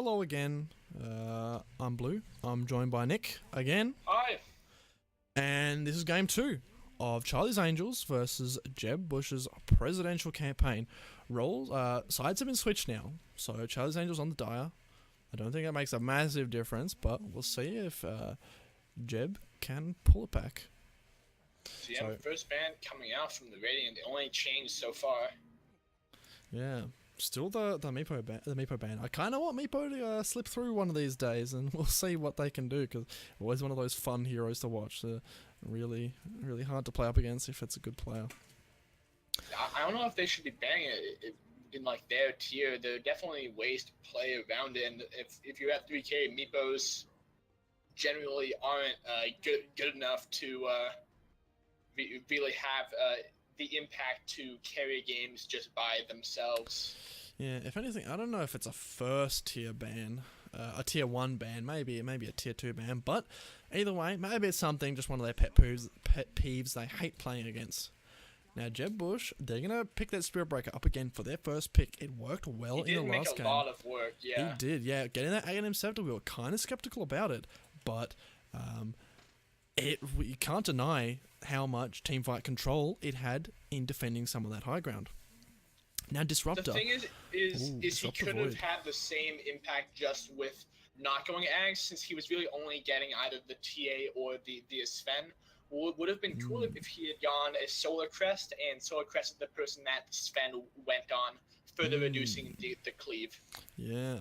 Hello again. I'm Blue. I'm joined by Nick again, Hi. and this is game 2 of Charlie's Angels versus Jeb Bush's presidential campaign. Sides have been switched now, so Charlie's Angels on the dire. I don't think that makes a massive difference, but we'll see if Jeb can pull it back. So yeah, first band coming out from the Radiant, the only change so far. Yeah. Still the Meepo ban. I kind of want Meepo to slip through one of these days, and we'll see what they can do, because always one of those fun heroes to watch. They're really, really hard to play up against if it's a good player. I don't know if they should be banning it in like their tier. There are definitely ways to play around it, and if you're at 3K, Meepos generally aren't good enough to really have the impact to carry games just by themselves. Yeah, if anything, I don't know if it's a first tier ban, a tier 1 ban, maybe a tier 2 ban, but either way, maybe it's something, just one of their pet peeves they hate playing against. Now, Jeb Bush, they're going to pick that Spirit Breaker up again for their first pick. It worked well in the last game. He did make a lot of work, yeah. He did, yeah. Getting that A&M Scepter, we were kind of skeptical about it, but you can't deny how much teamfight control it had in defending some of that high ground. Now, Disruptor. The thing is he could have had the same impact just with not going Ag, since he was really only getting either the TA or the Sven. Would have been cool if he had gone a Solar Crest, and Solar Crest is the person that Sven went on, further reducing the cleave. Yeah.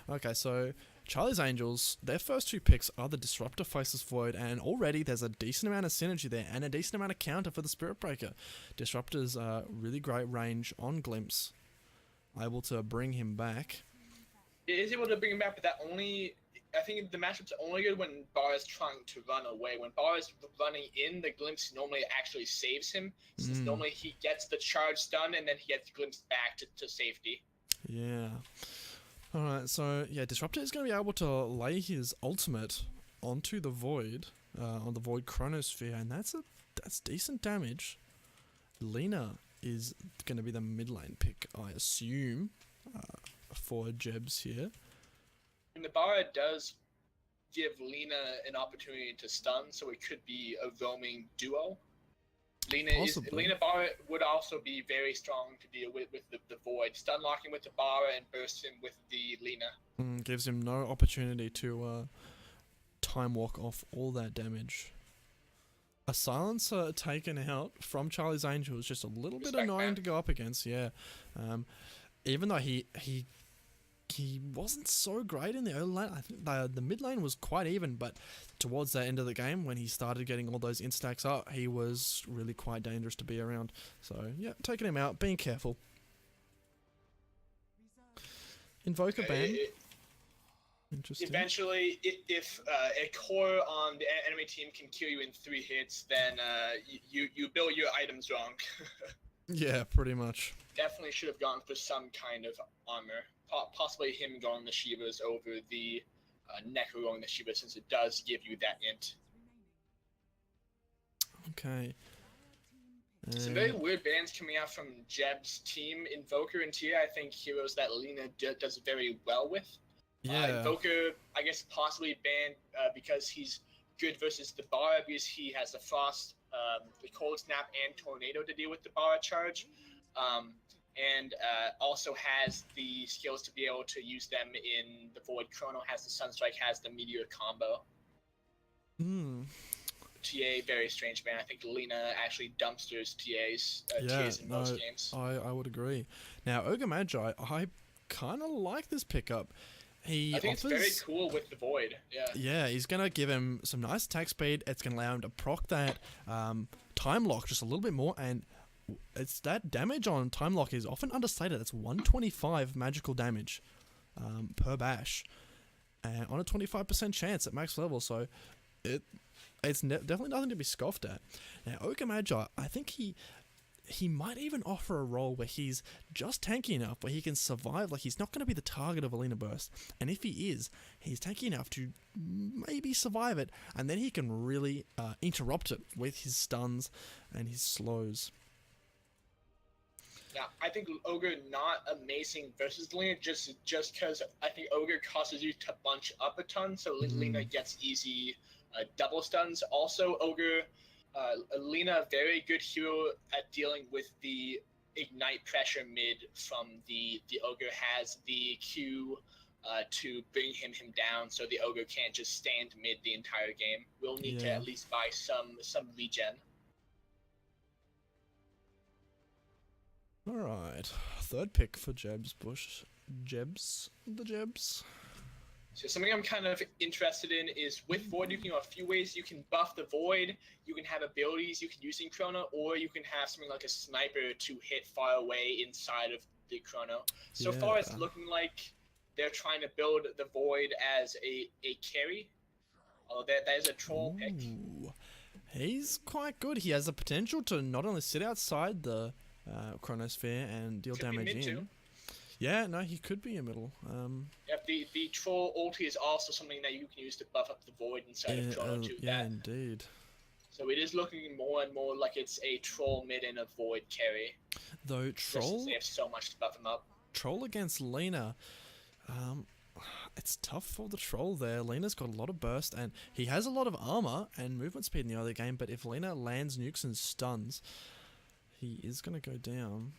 Okay, so Charlie's Angels, their first 2 picks are the Disruptor Faceless Void, and already there's a decent amount of synergy there and a decent amount of counter for the Spirit Breaker. Disruptor's really great range on Glimpse, able to bring him back. It is able to bring him back, but I think the matchup's only good when Bar is trying to run away. When Bar is running in, the Glimpse normally actually saves him, since normally he gets the charge done and then he gets glimpsed back to safety. Yeah. Alright, so yeah, Disruptor is going to be able to lay his ultimate onto the Void, on the Void Chronosphere, and that's decent damage. Lena is going to be the mid lane pick, I assume, for Jebs here. And the Bara does give Lena an opportunity to stun, so it could be a roaming duo. Lena Bara would also be very strong to deal with the Void. Stun locking with the Bara and bursting with the Lena. Gives him no opportunity to time walk off all that damage. A silencer taken out from Charlie's Angel is just a little bit annoying to go up against, yeah. Even though he wasn't so great in the early lane. I think the mid lane was quite even, but towards the end of the game, when he started getting all those instacks up, he was really quite dangerous to be around. So, yeah, taking him out, being careful. Invoker ban. Interesting. Eventually, if a core on the enemy team can kill you in 3 hits, then you build your items wrong. Yeah, pretty much. Definitely should have gone for some kind of armor. Possibly him going the Shivas over the Necro going the Shiva, since it does give you that int. Okay. Some very weird bans coming out from Jeb's team. Invoker and Tia, I think heroes that Lena does very well with. Yeah. Invoker, I guess, possibly banned because he's good versus the Bara, because he has the Frost, the Cold Snap, and Tornado to deal with the Bara charge. And also has the skills to be able to use them in the Void. Chrono has the Sunstrike, has the Meteor combo. TA, very strange ban. I think Lena actually dumpsters TAs in most games. I would agree. Now, Ogre Magi, I kind of like this pickup. I think it's very cool with the Void. Yeah, he's going to give him some nice attack speed. It's going to allow him to proc that time lock just a little bit more, and it's that damage on time lock is often understated. It's 125 magical damage per bash, and on a 25% chance at max level. So it's definitely nothing to be scoffed at. Now, Ogre Magi, I think he might even offer a role where he's just tanky enough where he can survive. Like, he's not going to be the target of Alina Burst, and if he is, he's tanky enough to maybe survive it, and then he can really interrupt it with his stuns and his slows. Yeah, I think Ogre not amazing versus Lena just because I think Ogre causes you to bunch up a ton, so Lena gets easy double stuns. Also, Ogre, Lena very good hero at dealing with the ignite pressure mid from the Ogre has the Q to bring him down, so the Ogre can't just stand mid the entire game. We'll need to at least buy some regen. All right, third pick for Jeb's Bush. The Jebs. So something I'm kind of interested in is with Void, you can go a few ways. You can buff the Void, you can have abilities you can use in Chrono, or you can have something like a sniper to hit far away inside of the Chrono. So far it's looking like they're trying to build the Void as a carry. Although that is a troll pick. He's quite good. He has the potential to not only sit outside the Chronosphere and deal damage in. Too. Yeah, no, he could be a middle. The troll ulti is also something that you can use to buff up the Void inside of Chrono too. Yeah, indeed. So it is looking more and more like it's a troll mid and a Void carry. Though troll, they have so much to buff him up. Troll against Lena, it's tough for the troll there. Lena's got a lot of burst and he has a lot of armor and movement speed in the early game. But if Lena lands nukes and stuns, he is going to go down.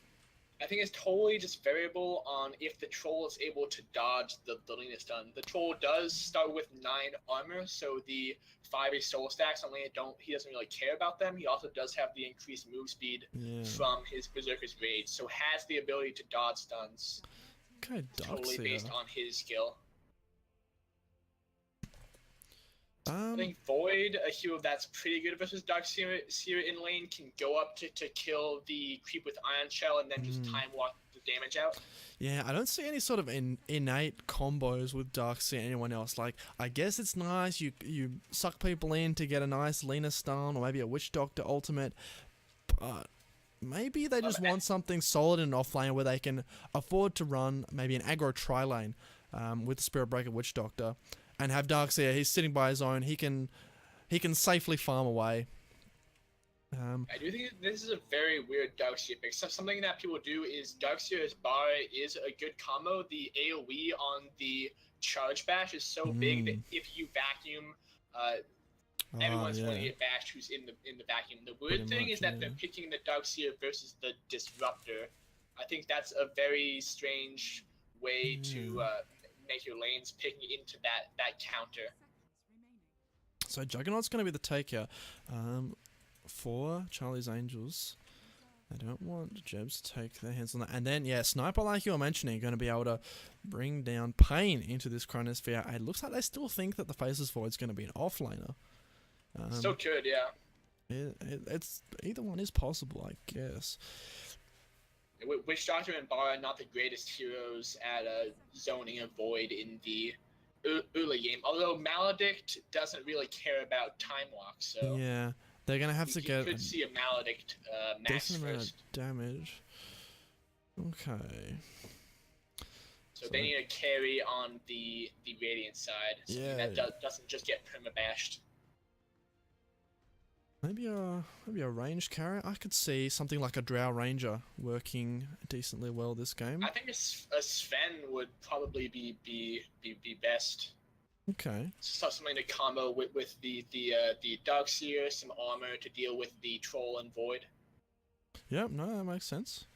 I think it's totally just variable on if the troll is able to dodge the Lena stun. The troll does start with 9 armor, so the 5 soul stacks on Lena he doesn't really care about them. He also does have the increased move speed from his Berserker's Rage, so has the ability to dodge stuns. Okay, totally based on his skill. I think Void, a hero that's pretty good versus Darkseer in lane, can go up to kill the creep with Iron Shell and then just time walk the damage out. Yeah, I don't see any sort of innate combos with Darkseer or anyone else. Like, I guess it's nice, you suck people in to get a nice Lena stun or maybe a Witch Doctor ultimate, but maybe they just want something solid in offlane where they can afford to run maybe an aggro tri-lane with Spirit Breaker Witch Doctor. And have Darkseer, he's sitting by his own. He can safely farm away. I do think this is a very weird Darkseer pick. So something that people do is Darkseer's bar is a good combo. The AoE on the charge bash is so big that if you vacuum, everyone's going to get bashed who's in the vacuum. The weird thing is that they're picking the Darkseer versus the Disruptor. I think that's a very strange way to make your lanes picking into that counter. So Juggernaut's going to be the taker for Charlie's Angels. I don't want Jebs to take their hands on that. And then, Sniper, like you were mentioning, going to be able to bring down Pain into this Chronosphere. It looks like they still think that the Faceless Void's going to be an offlaner. Still could, yeah. It's either one is possible, I guess. Witch Doctor and Bar are not the greatest heroes at zoning a Void in the early game. Although Maledict doesn't really care about time walk, so yeah, they're gonna have to get. You could see a Maledict max decent amount of first. Damage. Okay. So they need a carry on the Radiant side, so that doesn't just get perma-bashed. Maybe a ranged carry. I could see something like a Drow Ranger working decently well this game. I think a Sven would probably be best. Okay. So something to combo with the Darkseer, some armor to deal with the Troll and Void. Yep, no, that makes sense.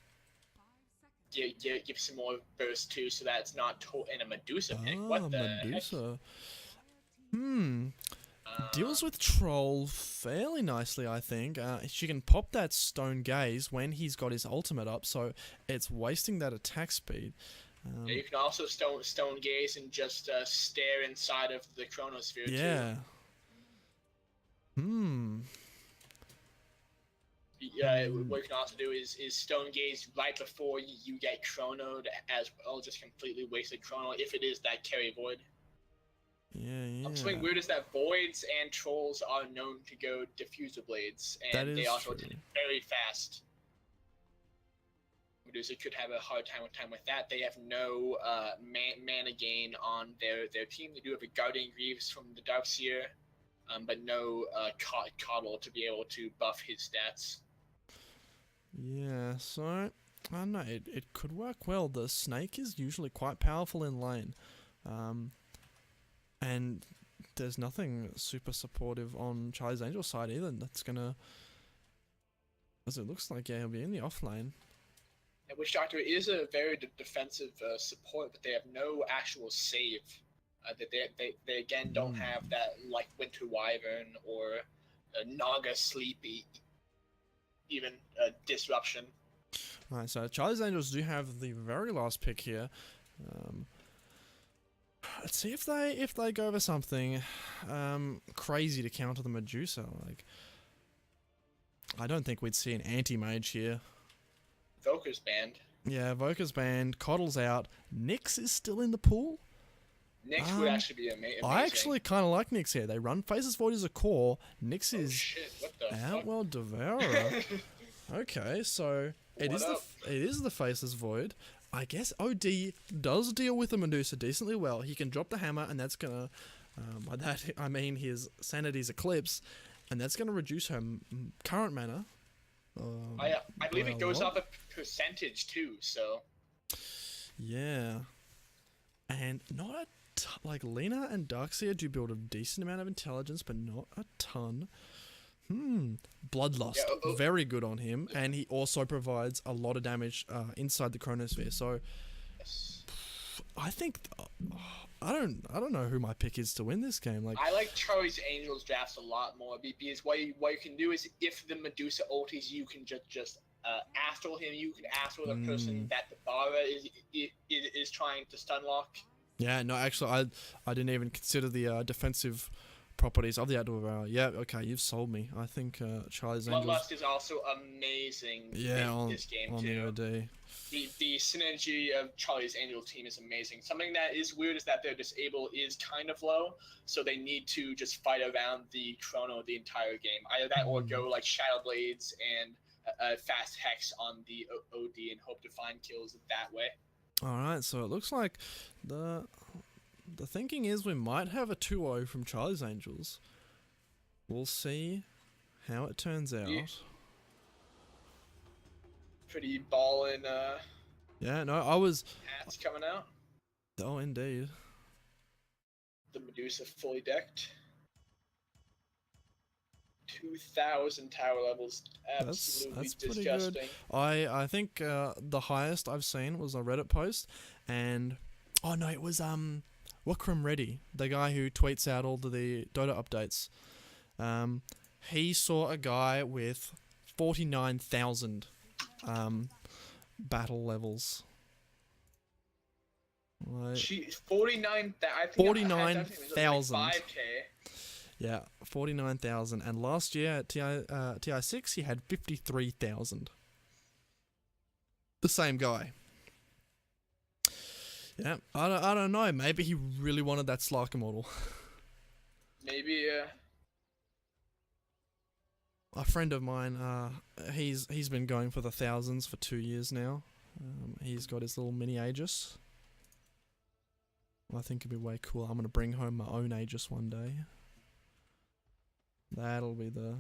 Give some more burst too, so that it's not in a Medusa pick. What the Medusa. Deals with Troll fairly nicely, I think. She can pop that Stone Gaze when he's got his ultimate up, so it's wasting that attack speed. You can also stone gaze and just stare inside of the Chronosphere too. Yeah. What you can also do is stone gaze right before you get chronoed as well, just completely wasted chrono if it is that carry Void. Yeah. Something weird is that Voids and Trolls are known to go Diffuser Blades, and they also tend very fast. Medusa could have a hard time with that. They have no mana gain on their team. They do have a Guardian Greaves from the Darkseer, but no Coddle to be able to buff his stats. Yeah, so I don't know, it could work well. The snake is usually quite powerful in lane. And there's nothing super supportive on Charlie's Angel side either. That's gonna, as it looks like, yeah, he'll be in the off lane. And Witch Doctor is a very defensive support, but they have no actual save. That they again don't have that like Winter Wyvern or Naga Sleepy, even Disruption. Alright, so Charlie's Angels do have the very last pick here. Let's see if they go for something crazy to counter the Medusa. Like, I don't think we'd see an anti-mage here. Voker's banned. Yeah, Voker's banned. Coddle's out. Nyx is still in the pool. Nyx would actually be amazing. I actually kind of like Nyx here. They run Faceless Void as a core. Nyx is shit, what the Outworld Devourer. Okay, so it is the Faceless Void. I guess OD does deal with the Medusa decently well. He can drop the hammer, and that's gonna, by that I mean his Sanity's Eclipse, and that's gonna reduce her current mana. I believe it goes up a percentage too. So. Yeah, and not a like Lena and Darkseer do build a decent amount of intelligence, but not a ton. Bloodlust, very good on him, and he also provides a lot of damage inside the Chronosphere. So, I think I don't know who my pick is to win this game. Like, I like Charlie's Angels drafts a lot more because what you can do is if the Medusa ulties, you can just astral him. You can astral the person that the Bara is trying to stun lock. Yeah, no, actually, I didn't even consider the defensive properties of the Outdoor Devourer. Yeah, okay, you've sold me. I think Charlie's Angels. Bloodlust is also amazing in this game too. The synergy of Charlie's Angel team is amazing. Something that is weird is that their disable is kind of low, so they need to just fight around the chrono the entire game. Either that or go like Shadow Blades and fast Hex on the OD and hope to find kills that way. Alright, so it looks like the thinking is we might have a 2-0 from Charlie's Angels. We'll see how it turns out. Yeah. Pretty ballin'. Yeah, no, I was. Hats coming out. Oh, indeed. The Medusa fully decked. 2,000 tower levels. Absolutely that's pretty disgusting. good. I think the highest I've seen was a Reddit post, and oh no, it was Wakram Reddy, the guy who tweets out all the Dota updates. He saw a guy with 49,000 battle levels. Like, 49,000. 5K. Yeah, 49,000. And last year at TI6, he had 53,000. The same guy. Yeah, I don't know. Maybe he really wanted that Slark Immortal. Maybe, A friend of mine, he's been going for the thousands for 2 years now. He's got his little mini Aegis. I think it'd be way cool. I'm gonna bring home my own Aegis one day. That'll be the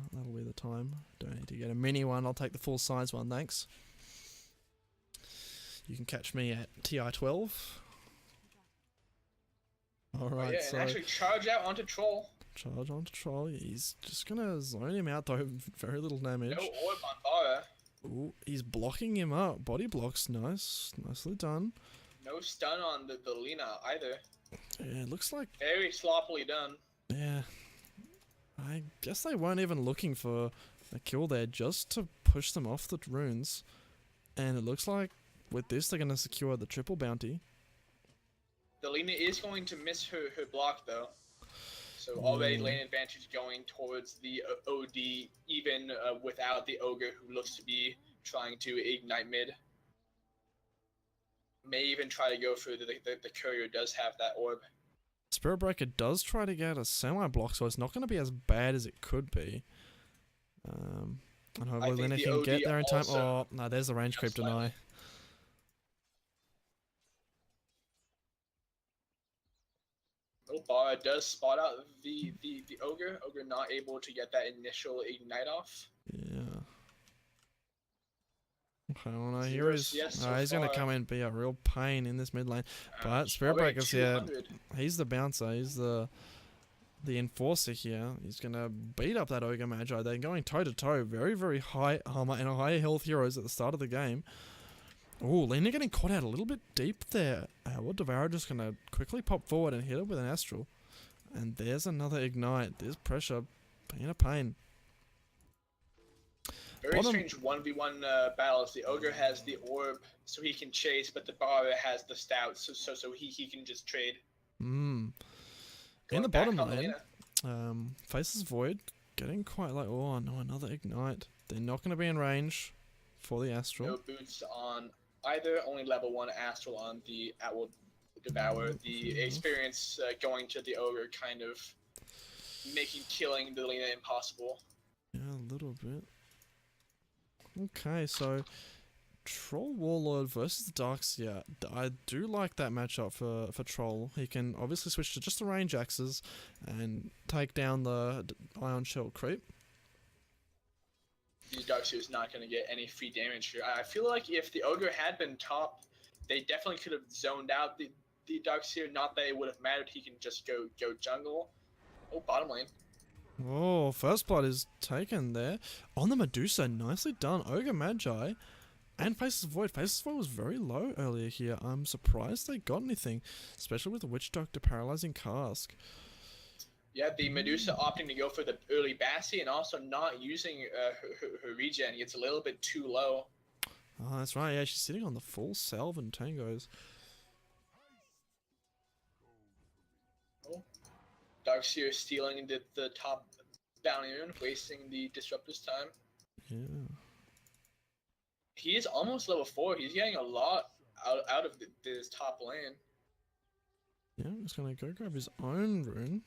time. Don't need to get a mini one. I'll take the full size one, thanks. You can catch me at TI12. Alright, and actually charge out onto Troll. Charge onto Troll. He's just gonna zone him out though. Very little damage. No orb on Bara. Ooh, he's blocking him up. Body blocks, nice. Nicely done. No stun on the Lina either. Yeah, it looks like... Very sloppily done. Yeah. I guess they weren't even looking for a kill there, just to push them off the runes. And it looks like with this they're gonna secure the triple bounty. The Lina is going to miss her block though. So already lane advantage going towards the OD, even without the Ogre who looks to be trying to ignite mid. May even try to go for the courier does have that orb. Spirit Breaker does try to get a semi-block, so it's not going to be as bad as it could be. And hopefully Lena can get there in time. Oh, no, there's the range creep deny. Bara does spot out the Ogre. Ogre not able to get that initial ignite off. Yeah. I don't know. Here Zero is. CS so He's going to far. come in and be a real pain in this mid lane. But Already Spirit Breaker's here. 200. He's the bouncer. He's the enforcer here. He's going to beat up that Ogre Magi. They're going toe to toe. Very, very high armor and high health heroes at the start of the game. Oh, Lena getting caught out a little bit deep there. Devourer just going to quickly pop forward and hit it with an Astral. And there's another Ignite. There's pressure. Being a pain. Very strange 1v1 battles. The Ogre has the Orb, so he can chase, but the Bara has the Stout, so he can just trade. In Going the back bottom on lane, Lena. Faces Void getting quite like, oh no, another Ignite. They're not going to be in range for the Astral. No boots on either, only level 1 Astral on the Atwell Devourer. The experience going to the Ogre kind of making killing the Lena impossible. Yeah, a little bit. Okay, so Troll Warlord versus the Darkseer. I do like that matchup for Troll. He can obviously switch to just the range axes and take down the Ion Shell creep. The Darkseer is not going to get any free damage here. I feel like if the Ogre had been top, they definitely could have zoned out the Darkseer. Not that it would have mattered. He can just go jungle. Oh, bottom lane. Oh, first blood is taken there. On the Medusa, nicely done. Ogre Magi and Faces Void. Faces Void was very low earlier here. I'm surprised they got anything, especially with the Witch Doctor Paralyzing Cask. Yeah, the Medusa opting to go for the early Bassi and also not using her regen. It's a little bit too low. Oh, that's right. Yeah, she's sitting on the full salve and tangos. Oh. Darkseer stealing the top bounty rune, wasting the Disruptor's time. Yeah. He is almost level 4. He's getting a lot out of this top lane. Yeah, I'm just going to go grab his own rune.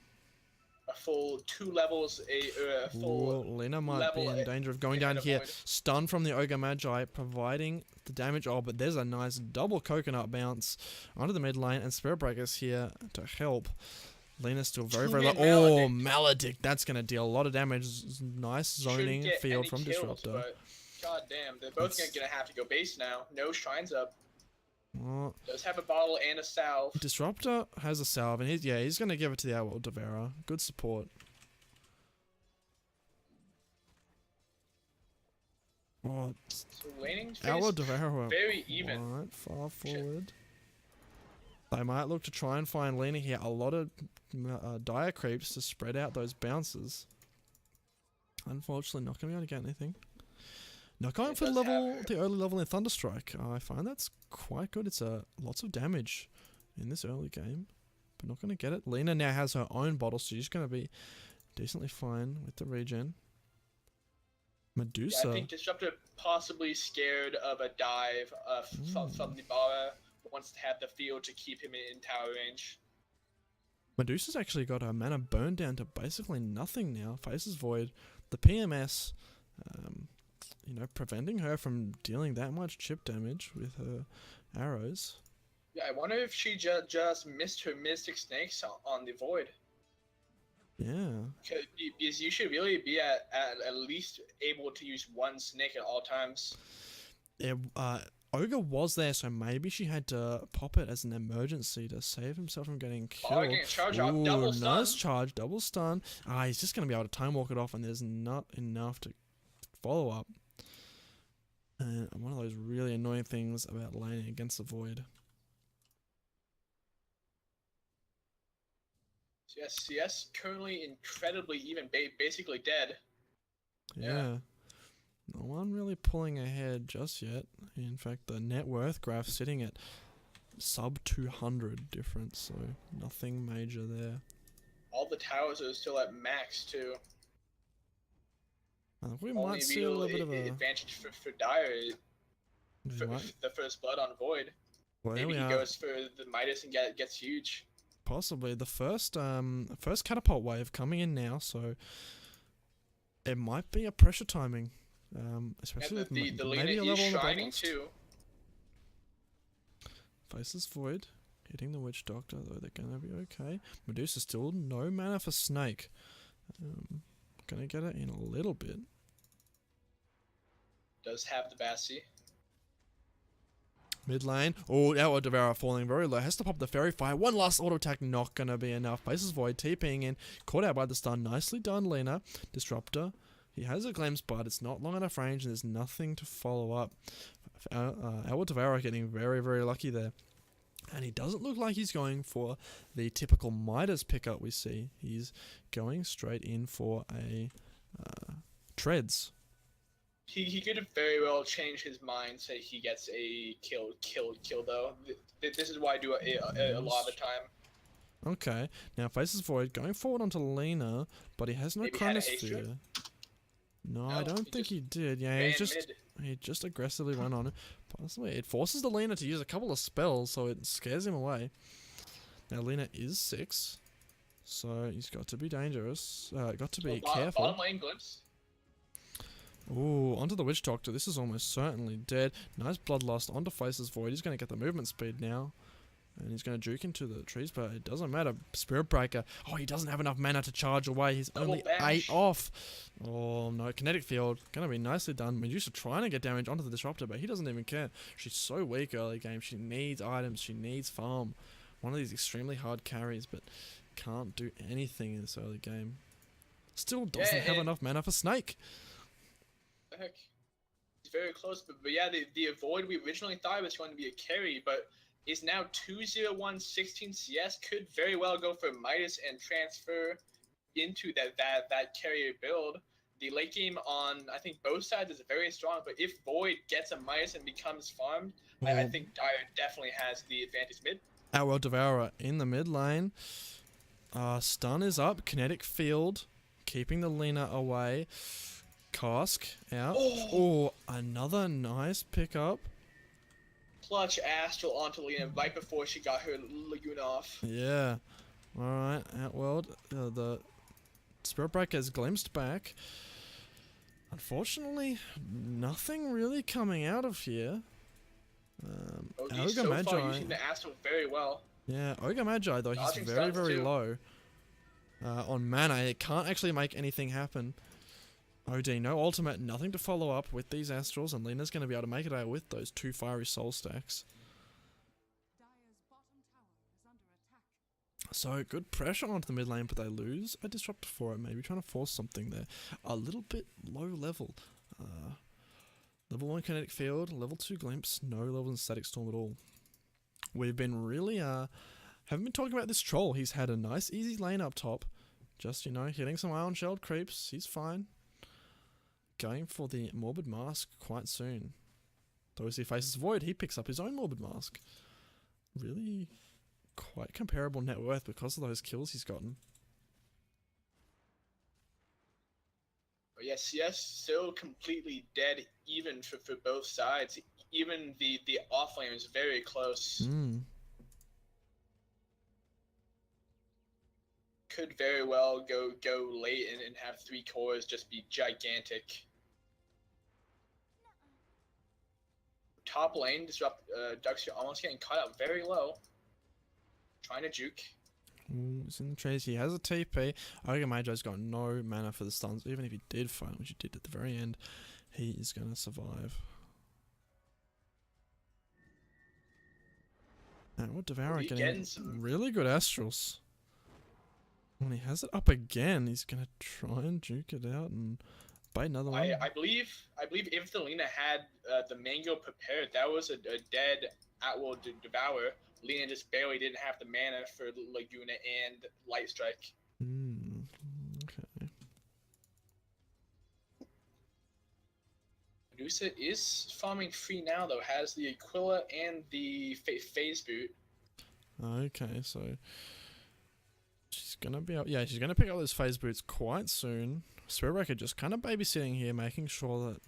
A full 2 levels, a full Lena might be in danger of going down here. Stun from the Ogre Magi, providing the damage. Oh, but there's a nice double coconut bounce onto the mid lane, and Spirit Breaker's here to help. Lena's still very, very low. Oh, Maledict. That's going to deal a lot of damage. Nice zoning field from Disruptor. But god damn, they're both going to have to go base now. No shrines up. Oh. Does have a bottle and a salve. Disruptor has a salve, and he's going to give it to the Atwell Devourer. Good support. Oh, So laning Atwell phase Devourer very even. Right, far forward. They might look to try and find Lena here. A lot of dire creeps to spread out those bounces. Unfortunately, not going to be able to get anything. Not going for the early level in Thunderstrike. I find that's quite good. It's lots of damage in this early game, but not going to get it. Lena now has her own bottle, so she's going to be decently fine with the regen. Medusa. Yeah, I think Disruptor possibly scared of a dive from the Bara. Wants to have the field to keep him in tower range. Medusa's actually got her mana burned down to basically nothing now. Faces Void. The PMS, preventing her from dealing that much chip damage with her arrows. Yeah, I wonder if she just missed her Mystic Snakes on the Void. Yeah. Because you should really be at least able to use one snake at all times. Yeah, Ogre was there, so maybe she had to pop it as an emergency to save himself from getting killed. Getting charge off, double stun. Nice charge, double stun. He's just going to be able to time walk it off, and there's not enough to follow up. And one of those really annoying things about laning against the Void. CS currently incredibly even, basically dead. Yeah. No one really pulling ahead just yet. In fact, the net worth graph sitting at sub 200 difference, so nothing major there. All the towers are still at max too. I think we might see a little bit of a advantage for Dire. The first blood on Void. Well, maybe he goes for the Midas and gets huge. Possibly the first catapult wave coming in now, so it might be a pressure timing. Especially with the Lena maybe a is level on the shining bottom. too. Faces Void, hitting the Witch Doctor, though they're gonna be okay. Medusa still no mana for Snake. Gonna get it in a little bit. Does have the Bassi. Mid lane. Oh, Outward Devour falling very low. Has to pop the Fairy Fire. One last auto attack. Not going to be enough. Places Void. TPing in. Caught out by the stun. Nicely done, Lena. Disruptor. He has a glimpse, but it's not long enough range and there's nothing to follow up. Outward Devour getting very, very lucky there. And he doesn't look like he's going for the typical Midas pickup we see. He's going straight in for a Treads. He could very well change his mind, say he gets a kill though. This is why I do a lot of the time. Okay, now faces Void, going forward onto Lena, but he has no Maybe had a haste Chronosphere. trip? No, No, I don't think he did. Yeah, he just aggressively went on it. Possibly, it forces the Lena to use a couple of spells, so it scares him away. Now Lena is 6, so he's got to be dangerous. Got to be careful. Bottom lane glimpse. Ooh, onto the Witch Doctor. This is almost certainly dead. Nice Bloodlust onto Faces Void. He's going to get the movement speed now. And he's going to juke into the trees, but it doesn't matter. Spirit Breaker. Oh, he doesn't have enough mana to charge away. He's only 8 off. Oh, no. Kinetic Field. Going to be nicely done. Medusa trying to get damage onto the Disruptor, but he doesn't even care. She's so weak early game. She needs items. She needs farm. One of these extremely hard carries, but can't do anything in this early game. Still doesn't have enough mana for Snake. Heck, it's very close, but yeah, the avoid we originally thought was going to be a carry, but is now 201 16 CS. Could very well go for Midas and transfer into that carrier build. The late game on I think both sides is very strong, but if Void gets a Midas and becomes farmed, I think Dire definitely has the advantage mid. Outworld Devourer in the mid lane. Stun is up. Kinetic Field, keeping the Lena away. Cask out. Oh, another nice pickup. Clutch Astral onto Lena right before she got her Lagoon off. Yeah. Alright, Outworld. The Spirit Breaker has glimpsed back. Unfortunately, nothing really coming out of here. Ogre so Magi. far using the Astral very well. Yeah, Ogre Magi though, he's Dodging very, stuns very too. low on mana. It can't actually make anything happen. OD, no ultimate, nothing to follow up with these Astrals, and Lena's going to be able to make it out with those 2 fiery soul stacks. So, good pressure onto the mid lane, but they lose a Disruptor for it, maybe trying to force something there. A little bit low level. Level 1 Kinetic Field, level 2 Glimpse, no level in Static Storm at all. We've been really, haven't been talking about this Troll. He's had a nice easy lane up top. Just, you know, hitting some Iron Shelled creeps, he's fine. Going for the Morbid Mask quite soon. Though as he faces Void, he picks up his own Morbid Mask. Really quite comparable net worth because of those kills he's gotten. But yeah, CS still completely dead even for both sides. Even the off lane is very close. Could very well go late and have 3 cores just be gigantic. Top lane, Duxie almost getting caught up very low. Trying to juke. He's in the trees. He has a TP. Ogre Magi's got no mana for the stuns. Even if he did fight, which he did at the very end, he is going to survive. And what Devourer getting some really good Astrals. When he has it up again, he's gonna try and juke it out and bait another one. I believe if the Lena had the Mango prepared, that was a dead Outworld Devour. Lena just barely didn't have the mana for Laguna and Light Strike. Okay. Medusa is farming free now though, has the Aquila and the Phase Boot. Okay, so she's gonna be up. Yeah, she's gonna pick up those Phase Boots quite soon. Spirit Breaker just kind of babysitting here, making sure that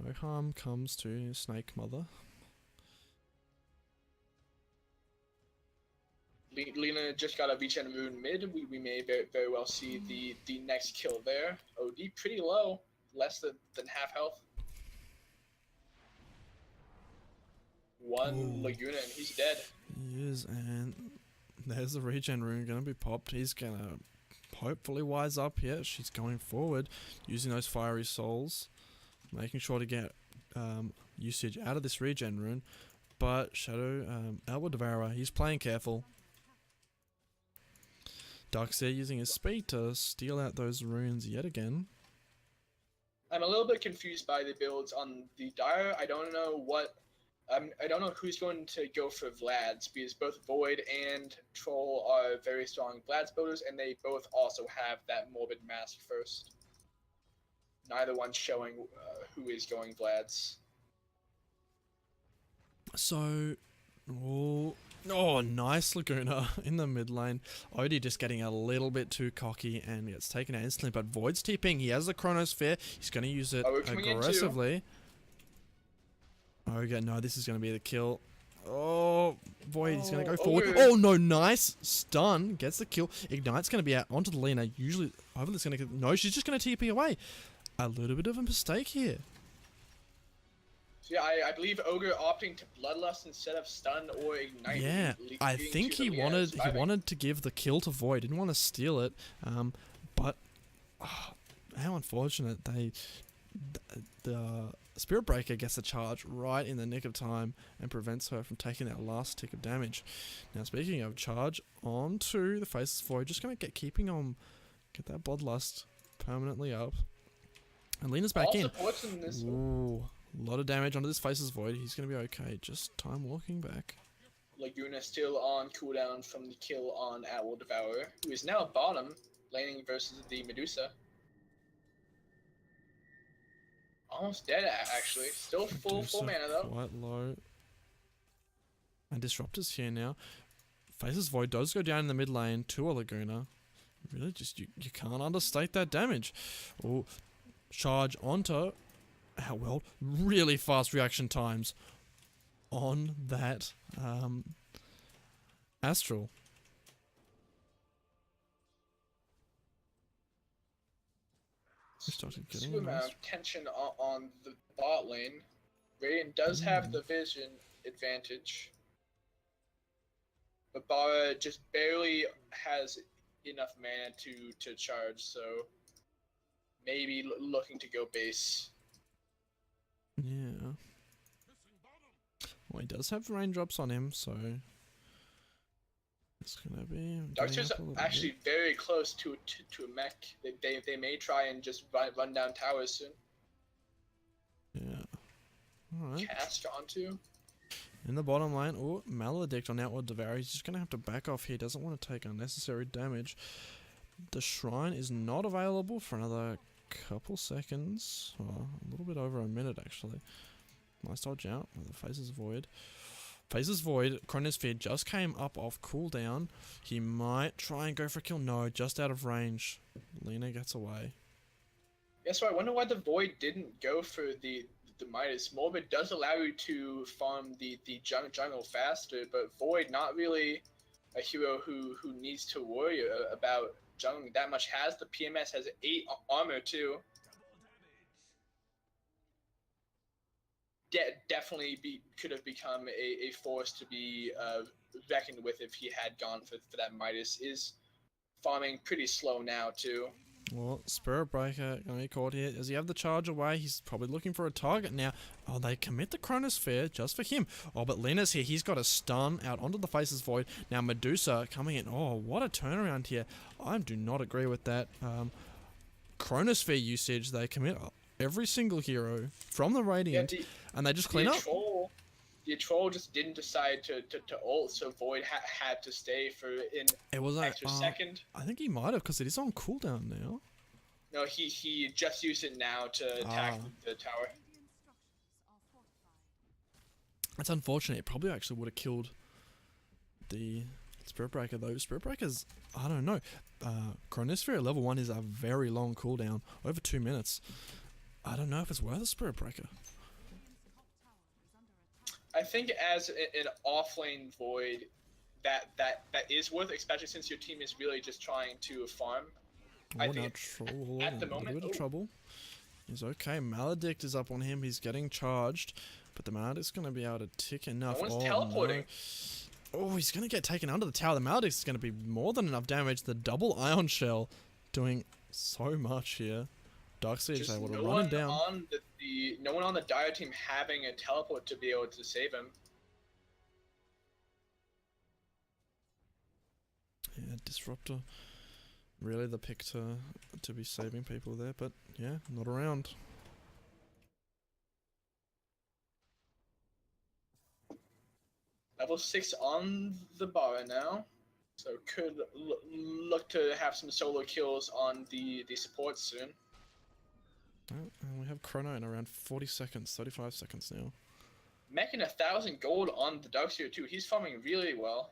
no harm comes to Snake Mother. Lena just got a regen rune mid. We may very well see the next kill there. OD pretty low, less than half health. One Laguna and he's dead. He is, and there's the regen rune gonna be popped. He's gonna hopefully wise up here. She's going forward, using those fiery souls, making sure to get usage out of this regen rune. But Shadow, Outward Devourer, he's playing careful. Darkseer using his speed to steal out those runes yet again. I'm a little bit confused by the builds on the Dire. I don't know who's going to go for Vlad's, because both Void and Troll are very strong Vlad's builders, and they both also have that Morbid Mask first. Neither one's showing who is going Vlad's. So, oh, nice Laguna in the mid lane. Odie just getting a little bit too cocky and gets taken out instantly, but Void's TPing. He has the Chronosphere. He's going to use it aggressively. Okay, no, this is going to be the kill. Oh, Void, he's going to go forward. Oh, no, nice. Stun. Gets the kill. Ignite's going to be out onto the Lina. Usually, hopefully it's going to... No, she's just going to TP away. A little bit of a mistake here. So yeah, I believe Ogre opting to Bloodlust instead of Stun or Ignite. Yeah, I think he wanted to give the kill to Void. Didn't want to steal it. But how unfortunate. The Spirit Breaker gets a charge right in the nick of time and prevents her from taking that last tick of damage. Now, speaking of charge, onto the Faceless Void. Just going to get that Bloodlust permanently up. And Lena's back in. Ooh, a lot of damage onto this Faceless Void. He's going to be okay. Just time walking back. Laguna still on cooldown from the kill on Outward Devourer, who is now bottom, laning versus the Medusa. Almost dead, actually. Still full mana, though. Quite low. And Disruptor's here now. Faceless Void does go down in the mid lane to a Laguna. Really, just you can't understate that damage. Oh, charge onto... How well? Really fast reaction times on that Astral. Super amount of tension on the bot lane. Radiant does have the vision advantage, but Bara just barely has enough mana to charge, so maybe looking to go base. Yeah. Well, he does have raindrops on him, so it's gonna be. Darkseer's actually very close to a mech. They may try and just run down towers soon. Yeah. All right. Cast onto. In the bottom lane, oh, Maledict on Outward Devourer. He's just gonna have to back off here. Doesn't want to take unnecessary damage. The Shrine is not available for another couple seconds, or a little bit over a minute actually. Nice dodge out with the Faceless Void. Faceless Void, Chronosphere just came up off cooldown. He might try and go for a kill. No, just out of range. Lina gets away. Yeah, so I wonder why the Void didn't go for the Midas. Morbid does allow you to farm the jungle faster, but Void not really a hero who needs to worry about jungling that much. Has the PMS, has 8 armor too. Definitely could have become a force to be reckoned with if he had gone for that Midas. Is farming pretty slow now too. Well, Spirit Breaker gonna be caught here. Does he have the charge away? He's probably looking for a target now. Oh, they commit the Chronosphere just for him. Oh, but Lina's here. He's got a stun out onto the Faceless Void. Now Medusa coming in. Oh, what a turnaround here. I do not agree with that. Chronosphere usage, they commit every single hero from the Radiant, and they just clean up. The Troll just didn't decide to ult, so Void had to stay for an extra second. I think he might have, because it is on cooldown now. No, he just used it now to attack the tower. That's unfortunate. It probably actually would have killed the Spirit Breaker, though. Spirit Breaker's, I don't know. Chronosphere level 1 is a very long cooldown, over 2 minutes. I don't know if it's worth a Spirit Breaker. I think as an offlane Void, that is worth, especially since your team is really just trying to farm. I think Troll, at the moment, a little bit of trouble. He's okay. Maledict is up on him. He's getting charged, but the Maledict's going to be able to tick enough. No one's teleporting. No. Oh, he's going to get taken under the tower. The Maledict's going to be more than enough damage. The double Ion Shell doing so much here. Darkseer is able to run him down. No one on the Dire team having a teleport to be able to save him. Yeah, Disruptor. Really the pick to be saving people there, but yeah, not around. Level 6 on the bar now. So could look to have some solo kills on the supports soon. Oh, and we have Chrono in around 40 seconds, 35 seconds now. Making 1,000 gold on the Darkseer too. He's farming really well.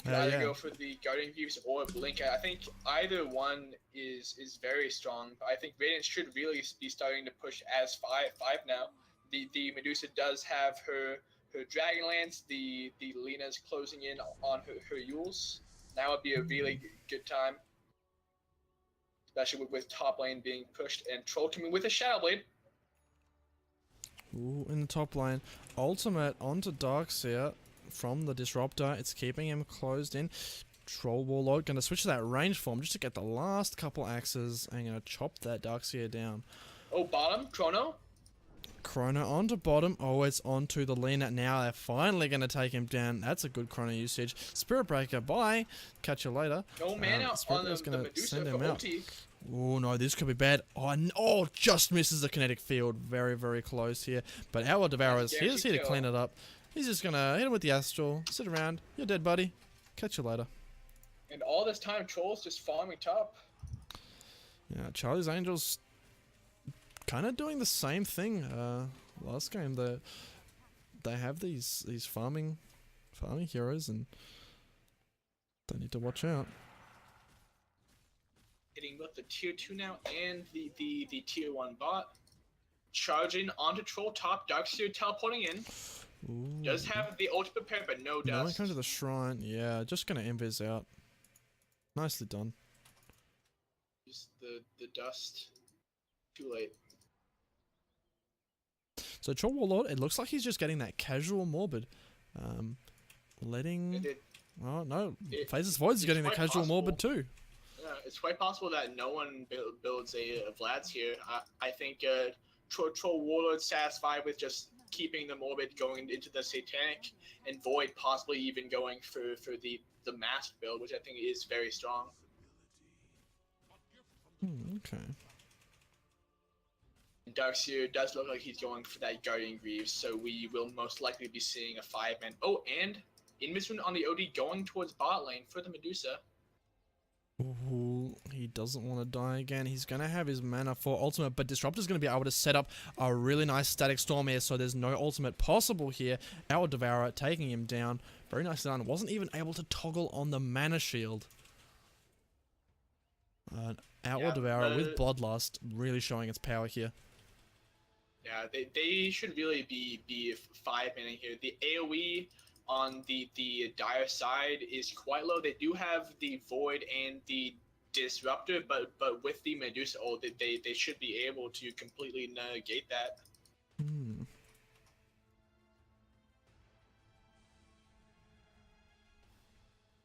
Could either go for the Guardian Greaves or Blink. I think either one is very strong. But I think Radiant should really be starting to push as 5 now. The Medusa does have her Dragonlance. The Lena's closing in on her Yules. Now would be a really good time. Especially with top lane being pushed and Troll coming with a Shadow Blade. Ooh, in the top lane. Ultimate onto Darkseer from the Disruptor. It's keeping him closed in. Troll Warlord going to switch to that range form just to get the last couple axes and going to chop that Darkseer down. Oh, bottom, Chrono. Chrono onto bottom. Oh, it's onto the Lena. Now they're finally going to take him down. That's a good Chrono usage. Spirit Breaker, bye. Catch you later. No mana on the Medusa for OT. Oh no, this could be bad. Oh, just misses the kinetic field. Very, very close here. But our Devourer's here to clean it up. He's just going to hit him with the Astral. Sit around. You're dead, buddy. Catch you later. And all this time, Troll's just farming top. Yeah, Charlie's Angels kind of doing the same thing. Last game, they have these farming heroes, and they need to watch out. Hitting both the tier 2 now and the tier 1 bot. Charging onto Troll top. Darkseer teleporting in. Ooh. Does have the ult prepared, but no dust. No one comes to the shrine. Yeah, just gonna invis out. Nicely done. Just the dust. Too late. So Troll Warlord, it looks like he's just getting that casual morbid. Letting... Oh, no. Phases Voids is getting the casual morbid too. Yeah, it's quite possible that no one builds a Vlad's here. I think Troll Warlord satisfied with just keeping the morbid going into the Satanic, and Void possibly even going for the Masked build, which I think is very strong. Okay. Darkseer does look like he's going for that Guardian Greaves, so we will most likely be seeing a 5-man. Oh, and Invisrune on the OD going towards bot lane for the Medusa. Ooh, he doesn't want to die again. He's going to have his mana for ultimate, but Disruptor's going to be able to set up a really nice static storm here, so there's no ultimate possible here. Our Devourer taking him down. Very nicely done. Wasn't even able to toggle on the mana shield. Our Devourer with Bloodlust really showing its power here. Yeah, they should really be 5-manning here. The AoE on the Dire side is quite low. They do have the Void and the Disruptor, but with the Medusa ult, they should be able to completely negate that.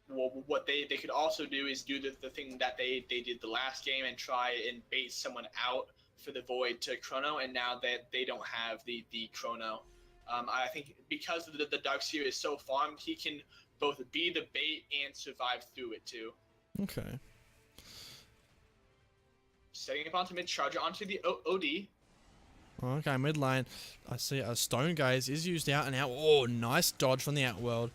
Well, what they could also do is do the thing that they did the last game and try and bait someone out for the Void to Chrono, and now that they don't have the Chrono. I think because the Darkseer is so farmed, he can both be the bait and survive through it too. Okay. Setting up onto mid, charger onto the OD. Okay, mid lane. I see a Stone Gaze is used out and out. Oh, nice dodge from the Outworld.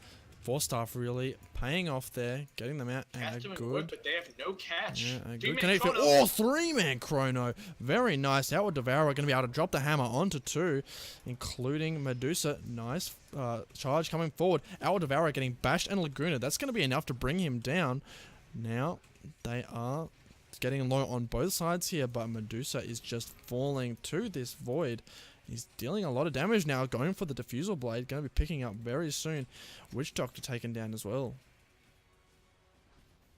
4-staff really paying off there, getting them out. And Cast good. Work, but they have no catch. Yeah, a good connect. Oh, 3-man Chrono. Very nice. Outward Devourer going to be able to drop the hammer onto 2, including Medusa. Nice charge coming forward. Outward Devourer getting bashed and Laguna. That's going to be enough to bring him down. Now they are getting low on both sides here, but Medusa is just falling to this Void. He's dealing a lot of damage now, going for the Diffusal Blade, going to be picking up very soon. Witch Doctor taken down as well.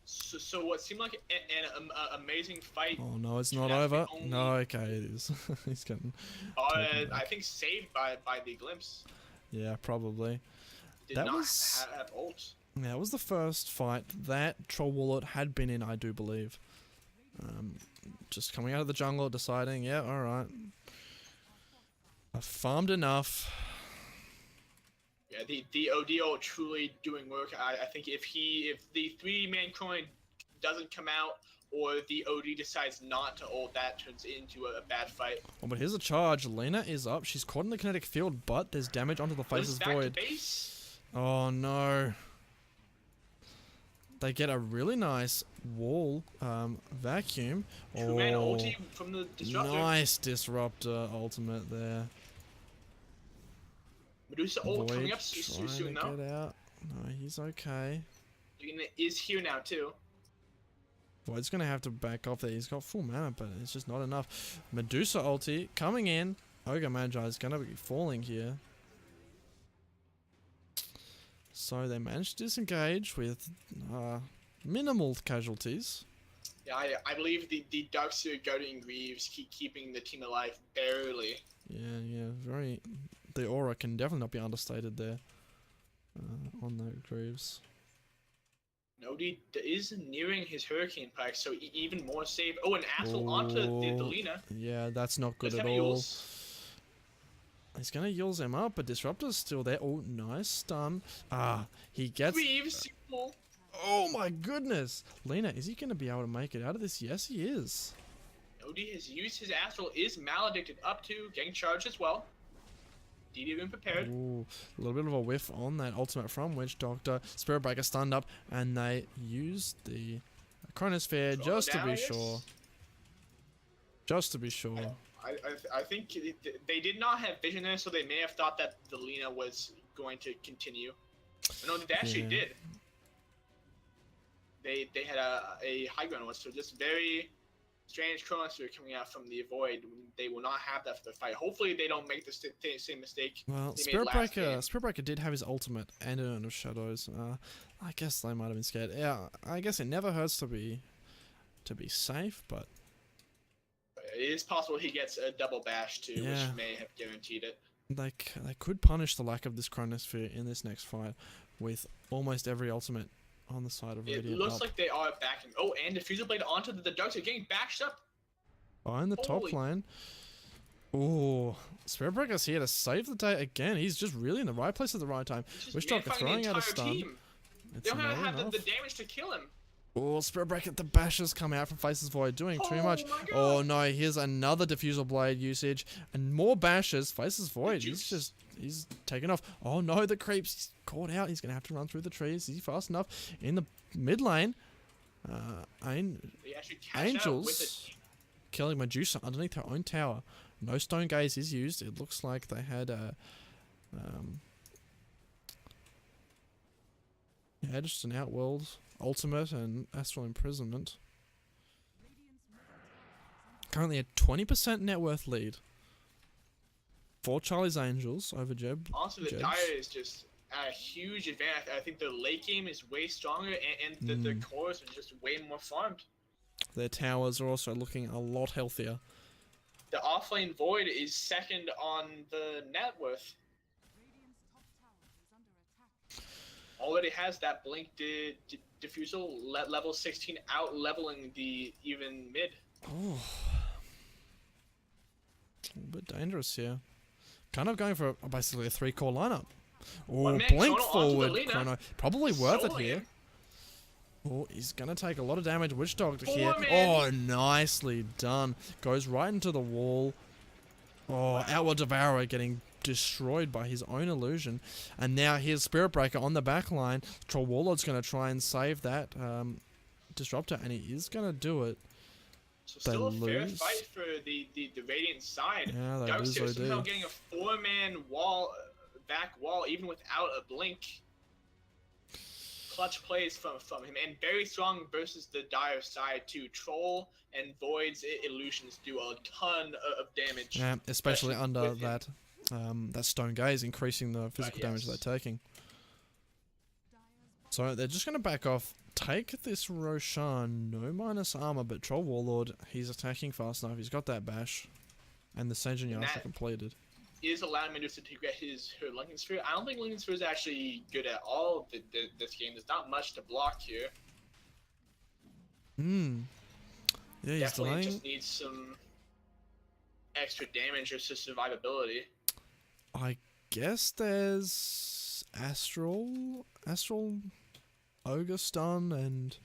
So what seemed like an amazing fight. Oh no, it's not over. No, okay, it is. He's getting... I think saved by the Glimpse. Yeah, probably. Did that not have ult. Yeah, that was the first fight that Troll Warlord had been in, I do believe. Just coming out of the jungle, deciding, yeah, alright. I've farmed enough. Yeah, the ODO truly doing work. I think if the 3-man coin doesn't come out, or the OD decides not to ult, that turns into a bad fight. Oh, but here's a charge. Lena is up. She's caught in the kinetic field, but there's damage onto the Faceless Back Void. to base. Oh no. They get a really nice wall vacuum. 2-man ulti from the Disruptor. Nice Disruptor ultimate there. Medusa ult coming up trying soon to though. get out. No, he's okay. Lena is here now too. Void's gonna have to back off there. He's got full mana, but it's just not enough. Medusa ulti coming in. Ogre Magi is gonna be falling here. So they managed to disengage with minimal casualties. Yeah, I believe the Darkseer, Goaty, and Greaves keep keeping the team alive barely. Yeah, very. The aura can definitely not be understated there on the Greaves. Nodi is nearing his Hurricane Pike, so even more safe. Oh, an Asshole onto the Lena. Yeah, that's not good That's at gonna all. Yules. He's gonna Yules him up, but Disruptor's still there. Oh, nice stun. He gets... Greaves. Oh my goodness! Lena, is he gonna be able to make it out of this? Yes, he is. Nodi has used his Astral, is maledicted up to, getting charged as well. DD been prepared. Ooh, a little bit of a whiff on that ultimate from Witch Doctor. Spirit Breaker stunned up, and they used the Chronosphere just to be sure. Just to be sure. I think they did not have vision there, so they may have thought that the Lena was going to continue. No, they actually did. They had a high ground was, so just very strange Chronosphere coming out from the Void. They will not have that for the fight. Hopefully they don't make the same mistake. Well, Spirit Breaker did have his ultimate and an Urn of Shadows. I guess they might have been scared. Yeah, I guess it never hurts to be safe, but it is possible he gets a double bash too, yeah, which may have guaranteed it. They could punish the lack of this Chronosphere in this next fight with almost every ultimate on the side of Radiant. It looks like they are backing. Oh, and Diffusal Blade onto the Darkseer, getting bashed up. Behind the top lane. Oh, Spirit Breaker's here to save the day again. He's just really in the right place at the right time. Witch Doctor throwing out a stun. They don't have the damage to kill him. Oh, Spirit Breaker, the bashes come out from Faceless Void, doing too much. Oh no, here's another Diffusal Blade usage, and more bashes. Faceless Void, he's taken off. Oh no, the creeps, he's caught out. He's gonna have to run through the trees. Is he fast enough? In the mid lane, Angels killing Medusa underneath her own tower. No Stone Gaze is used. It looks like they had a just an Outworld ultimate and Astral Imprisonment. Currently a 20% net worth lead for Charlie's Angels over Jeb. Also, the Dire is just at a huge advantage. I think the late game is way stronger, and the cores are just way more farmed. Their towers are also looking a lot healthier. The offlane Void is second on the net worth. Already has that blink diffusal level 16 out leveling the even mid. Oh, a little bit dangerous here. Kind of going for basically a 3-core lineup. Oh, blink forward Chrono. Probably worth it here. Oh, he's gonna take a lot of damage. Witch Doctor here. Oh, nicely done. Goes right into the wall. Oh, Outward Devourer getting destroyed by his own illusion. And now here's Spirit Breaker on the back line. Troll Warlord's gonna try and save that Disruptor, and he is gonna do it. So still a fair fight for the Radiant side. Yeah, they Darkseer lose, somehow getting a 4-man back wall, even without a blink. Clutch plays from him, and very strong versus the Dire side too. Troll and Void's illusions do a ton of damage. Yeah, especially under that that Stone Gaze, increasing the physical damage they're taking. So they're just going to back off. Take this Roshan, no minus armor, but Troll Warlord, he's attacking fast enough. He's got that bash, and the Senjin Yasha completed. Is allowing Medusa to get her Lincoln Sphere. I don't think Lincoln Sphere is actually good at all this game. There's not much to block here. Yeah, he's definitely delaying. Just needs some extra damage or survivability. I guess there's Astral Ogre Stun and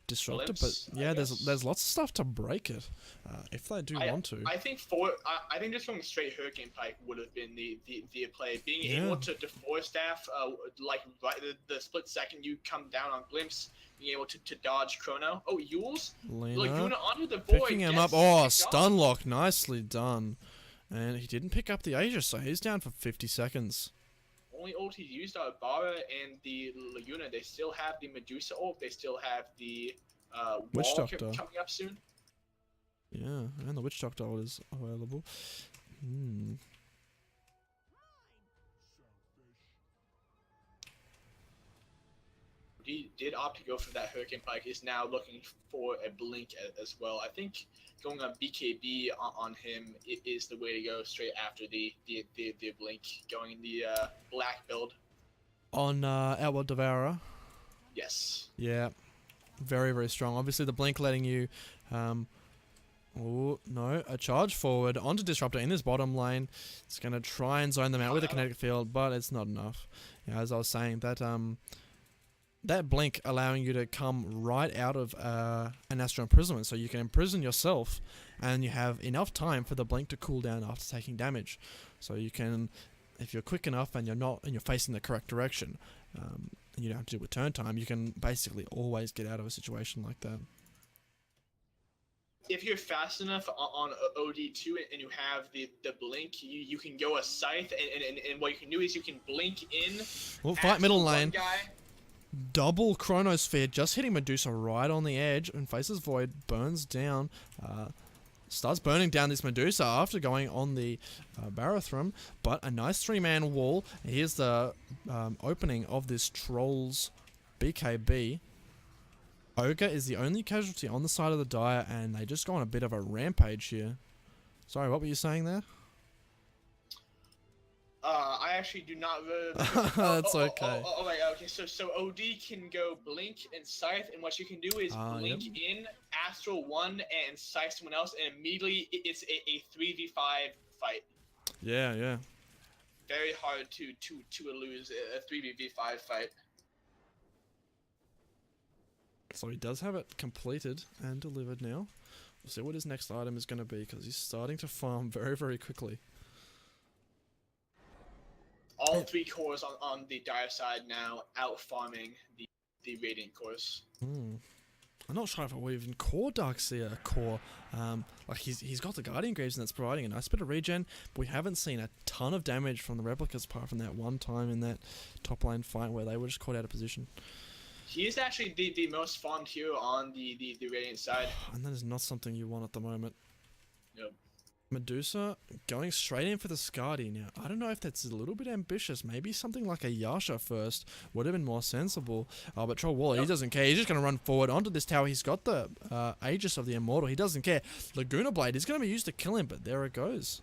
Disruptor, Glimpse, but yeah, I there's guess. lots of stuff to break it if they do want to. I think I think just going straight Hurricane Pike would have been the play. Being Yeah. able to Force Staff, like right, the split second you come down on Glimpse, being able to dodge Chrono. Oh, Yules, Laguna onto the board. Picking him up. gets Oh, picked stun off. lock, nicely done. And he didn't pick up the Aegis, so he's down for 50 seconds. Only ult he used are Bara and the Laguna. They still have the Medusa ult. They still have the Witch wall Doctor. coming up soon. Yeah, and the Witch Doctor ult is available. He did opt to go for that Hurricane Pike. Is now looking for a blink as well. I think going on BKB on him is the way to go. Straight after the blink, going the black build. On Outward Devourer. Yes. Yeah, very, very strong. Obviously, the blink letting you... oh, no. A charge forward onto Disruptor in this bottom lane. It's going to try and zone them out with a kinetic field, but it's not enough. Yeah, as I was saying, that blink allowing you to come right out of an Astral Imprisonment, so you can imprison yourself, and you have enough time for the blink to cool down after taking damage. So you can, if you're quick enough and you're facing the correct direction, and you don't have to do it with turn time, you can basically always get out of a situation like that. If you're fast enough on OD2 and you have the blink, you can go a Scythe, and what you can do is you can blink in. Well, fight middle one lane. Guy. Double Chronosphere, just hitting Medusa right on the edge, and faces Void, burns down, starts burning down this Medusa after going on the Barathrum, but a nice 3-man wall. Here's the opening of this Trolls BKB. Ogre is the only casualty on the side of the Dire, and they just go on a bit of a rampage here. Sorry, what were you saying there? I actually do not. That's okay. Wait, okay. So OD can go blink and Scythe, and what you can do is blink in Astral 1 and Scythe someone else, and immediately it's a 3v5 fight. Yeah, yeah. Very hard to lose a 3v5 fight. So he does have it completed and delivered now. We'll see what his next item is going to be, because he's starting to farm very, very quickly. All 3 cores on the Dire side now out farming the Radiant cores. I'm not sure if I would even core Darkseer core. Like he's got the Guardian Greaves, and that's providing a nice bit of regen, but we haven't seen a ton of damage from the replicas apart from that one time in that top lane fight where they were just caught out of position. He is actually the most farmed hero on the Radiant side. And that is not something you want at the moment. Nope. Medusa going straight in for the Skadi now. I don't know if that's a little bit ambitious. Maybe something like a Yasha first would have been more sensible. But Troll Waller, he doesn't care. He's just going to run forward onto this tower. He's got the Aegis of the Immortal. He doesn't care. Laguna Blade is going to be used to kill him, but there it goes.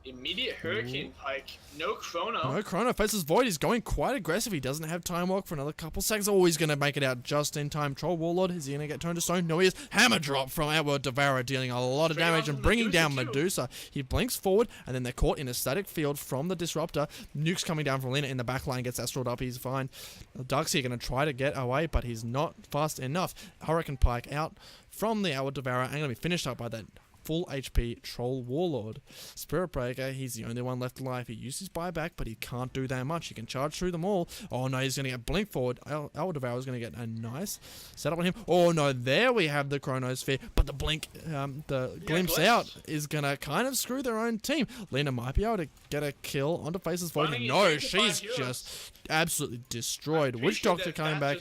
Immediate Hurricane Pike. No Chrono. No Chrono faces Void. He's going quite aggressive. He doesn't have Time Walk for another couple seconds. Oh, he's going to make it out just in time. Troll Warlord, is he going to get turned to stone? No, he is. Hammer drop from Outward Devourer, dealing a lot of damage and bringing down Medusa. He blinks forward, and then they're caught in a static field from the Disruptor. Nuke's coming down from Lina in the back line, gets Astraled up. He's fine. Darkseer going to try to get away, but he's not fast enough. Hurricane Pike out from the Outward Devourer and going to be finished up by that full HP Troll Warlord. Spirit Breaker, he's the only one left alive. He used his buyback, but he can't do that much. He can charge through them all. Oh no, he's going to get blink forward. Outward Devourer is going to get a nice setup on him. Oh no, there we have the Chronosphere, but the blink, the glimpse out is going to kind of screw their own team. Lena might be able to get a kill onto Faces Void. No, she's just absolutely destroyed. Witch Doctor coming back.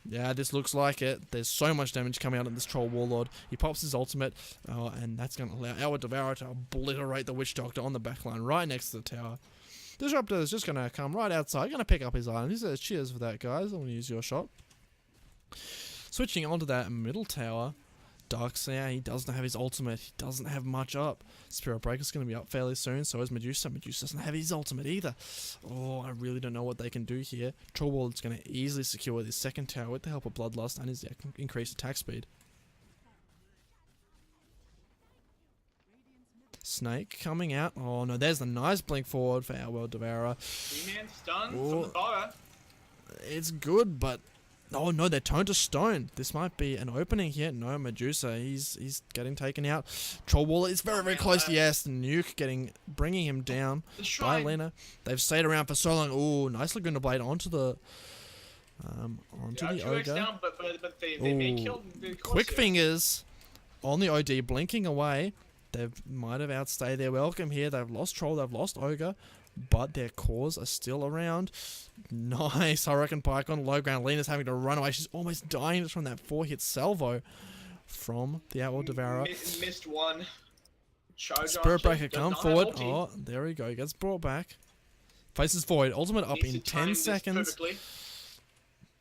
Yeah, this looks like it. There's so much damage coming out of this Troll Warlord. He pops his ultimate, and that's going to allow Outward Devourer to obliterate the Witch Doctor on the backline right next to the tower. Disruptor is just going to come right outside, going to pick up his item. He says, cheers for that, guys. I want to use your shot. Switching onto that middle tower, Darkseer, he doesn't have his ultimate. He doesn't have much up. Spirit Breaker's going to be up fairly soon, so is Medusa. Medusa doesn't have his ultimate either. Oh, I really don't know what they can do here. Troll Warlord's going to easily secure this second tower with the help of Bloodlust and his increased attack speed. Snake coming out. Oh no, there's the nice blink forward for our World Devourer. 3-man stun Oh. from the Bara. It's good, but oh no, they're toned to stone. This might be an opening here. No, Medusa, he's getting taken out. Trollwaller is very close. Yes, Nuke bringing him down The by shrine. Lena. They've stayed around for so long. Oh, nice Laguna Blade onto the Yeah, 2x ogre. down, but they may Ooh. kill the Quick Corsair. fingers on the OD, blinking away. They might have outstayed their welcome here. They've lost Troll, they've lost Ogre, but their cores are still around. Nice Hurricane Pike on low ground. Lena's having to run away. She's almost dying just from that 4-hit salvo from the Outworld Devourer. Missed one. Charge Spirit on Breaker does come not have forward. ulti. Oh, there we go. Gets brought back. Faces Void. Ultimate up Needs in to time 10 this seconds. perfectly.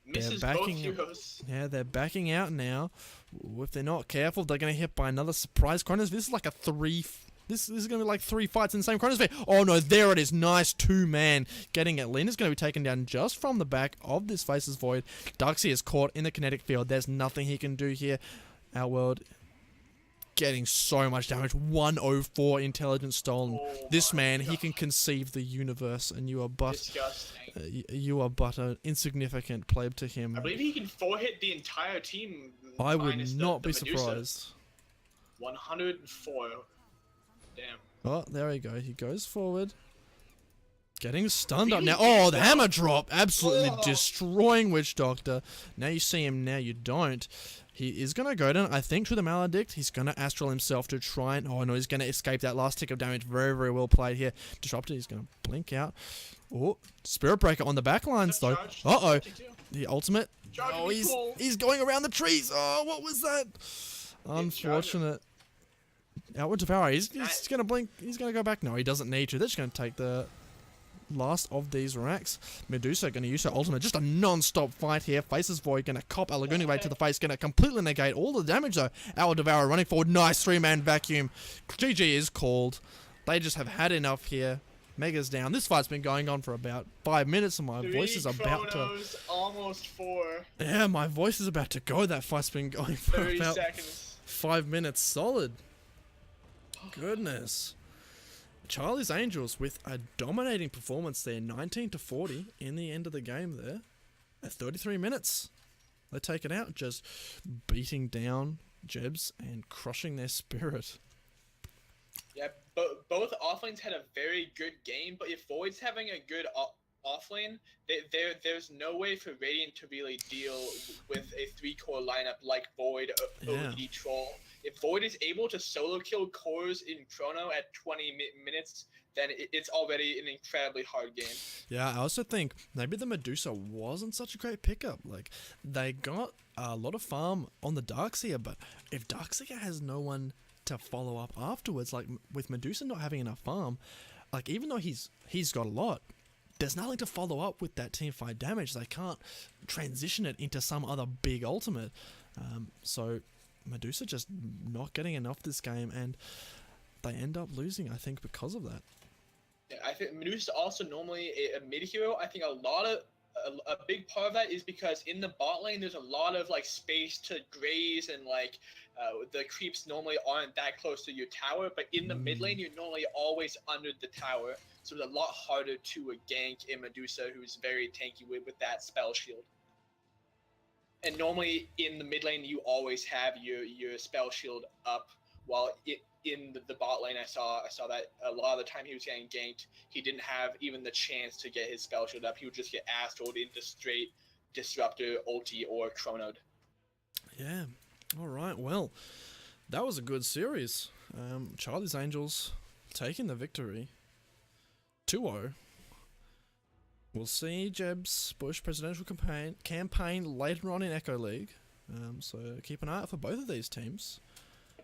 Misses both backing- heroes. Yeah, they're backing out now. Ooh, if they're not careful, they're going to hit by another surprise Chronosphere. This is like a This is going to be like 3 fights in the same Chronosphere. Oh no, there it is. Nice 2-man getting it. Lena's going to be taken down just from the back of this Faceless Void. Darkseer is caught in the kinetic field. There's nothing he can do here. Outworld getting so much damage. 104 intelligence stolen. Oh This my man, he God. can conceive the universe, and you are but Disgusting. you are but an insignificant plebe to him. I believe he can 4-hit the entire team. I would minus not the be Medusa. surprised. 104. Damn. Oh, there we go. He goes forward. Getting stunned up Really now. Oh, the down. hammer drop. Absolutely Oh. destroying Witch Doctor. Now you see him, now you don't. He is going to go down, I think, to the Maledict. He's going to Astral himself to try and... Oh, no, he's going to escape that last tick of damage. Very well played here. Disruptor, he's going to blink out. Oh, Spirit Breaker on the back lines, though. Charge. Uh-oh. Take two. The ultimate. Charge Oh, would be cool. he's going around the trees. Oh, what was that? Unfortunate. Outward Devourer. He's going to blink. He's going to go back. No, he doesn't need to. They're just going to take the last of these racks. Medusa going to use her ultimate. Just a non-stop fight here. Faces Void going to cop a Laguna Blade to the face. Going to completely negate all the damage, though. Outward Devourer running forward. Nice 3-man vacuum. GG is called. They just have had enough here. Mega's down. This fight's been going on for about 5 minutes, and my voice is about to... Chronos, almost 4. Yeah, my voice is about to go. That fight's been going for 30 about seconds. 5 minutes solid. Goodness. Charlie's Angels with a dominating performance there, 19-40 in the end of the game there. At 33 minutes, they take it out, just beating down Jebs and crushing their spirit. Yeah, both offlanes had a very good game, but if Void's having a good offlane, there's no way for Radiant to really deal with a 3-core lineup like Void, Yeah. OD, Troll. If Void is able to solo kill cores in Chrono at 20 minutes, then it's already an incredibly hard game. Yeah, I also think maybe the Medusa wasn't such a great pickup. Like, they got a lot of farm on the Darkseer, but if Darkseer has no one to follow up afterwards, like with Medusa not having enough farm, like even though he's got a lot, there's nothing to follow up with that team fight damage. They can't transition it into some other big ultimate. So Medusa just not getting enough this game, and they end up losing, I think, because of that. Yeah, I think Medusa also normally a mid hero. I think a big part of that is because in the bot lane there's a lot of like space to graze, and like the creeps normally aren't that close to your tower, but in the mid lane you're normally always under the tower, so it's a lot harder to gank a Medusa who's very tanky with that spell shield. And normally in the mid lane you always have your spell shield up, while in the bot lane I saw that a lot of the time he was getting ganked, he didn't have even the chance to get his spell shield up. He would just get astroed into straight Disruptor, ulti, or Chronoed. Yeah. All right. Well, that was a good series. Charlie's Angels taking the victory. 2-0. We'll see Jeb's Bush presidential campaign later on in Echoleague. So keep an eye out for both of these teams.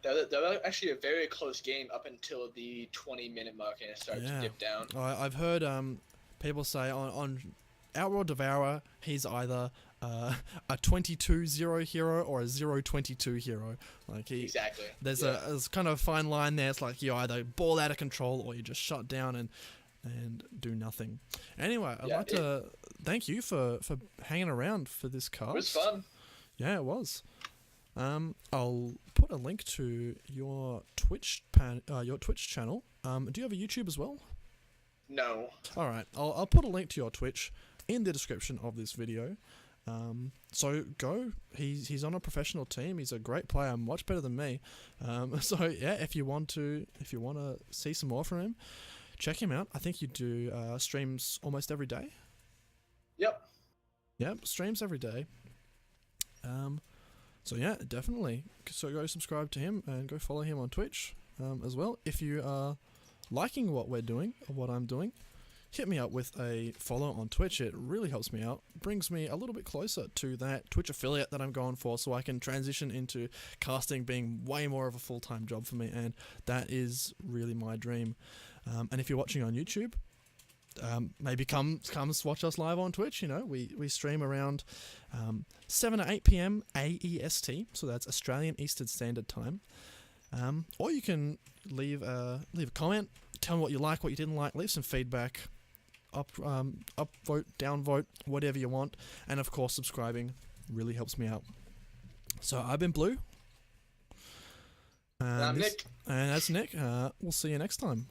That was actually a very close game up until the 20-minute mark, and it started to dip down. I've heard people say on Outworld Devourer, he's either a 22-0 hero or a 0-22 hero. Like Exactly. There's a kind of a fine line there. It's like you either ball out of control or you just shut down and do nothing. Anyway, I'd like to thank you for hanging around for this cast. It was fun. Yeah, it was. I'll put a link to your Twitch channel. Do you have a YouTube as well? No. All right, I'll put a link to your Twitch in the description of this video. So go. He's on a professional team. He's a great player, much better than me. So yeah, if you want to see some more from him, check him out. I think you do streams almost every day. Yep. Yep, streams every day. So yeah, definitely. So go subscribe to him and go follow him on Twitch as well. If you are liking what we're doing or what I'm doing, hit me up with a follow on Twitch. It really helps me out. Brings me a little bit closer to that Twitch affiliate that I'm going for, so I can transition into casting being way more of a full-time job for me, and that is really my dream. And if you're watching on YouTube, maybe come watch us live on Twitch. You know, we stream around 7 or 8 p.m. AEST, so that's Australian Eastern Standard Time. Or you can leave a comment, tell me what you like, what you didn't like, leave some feedback, up vote, down vote, whatever you want, and of course subscribing really helps me out. So I've been Blue, And I'm Nick. and that's Nick. We'll see you next time.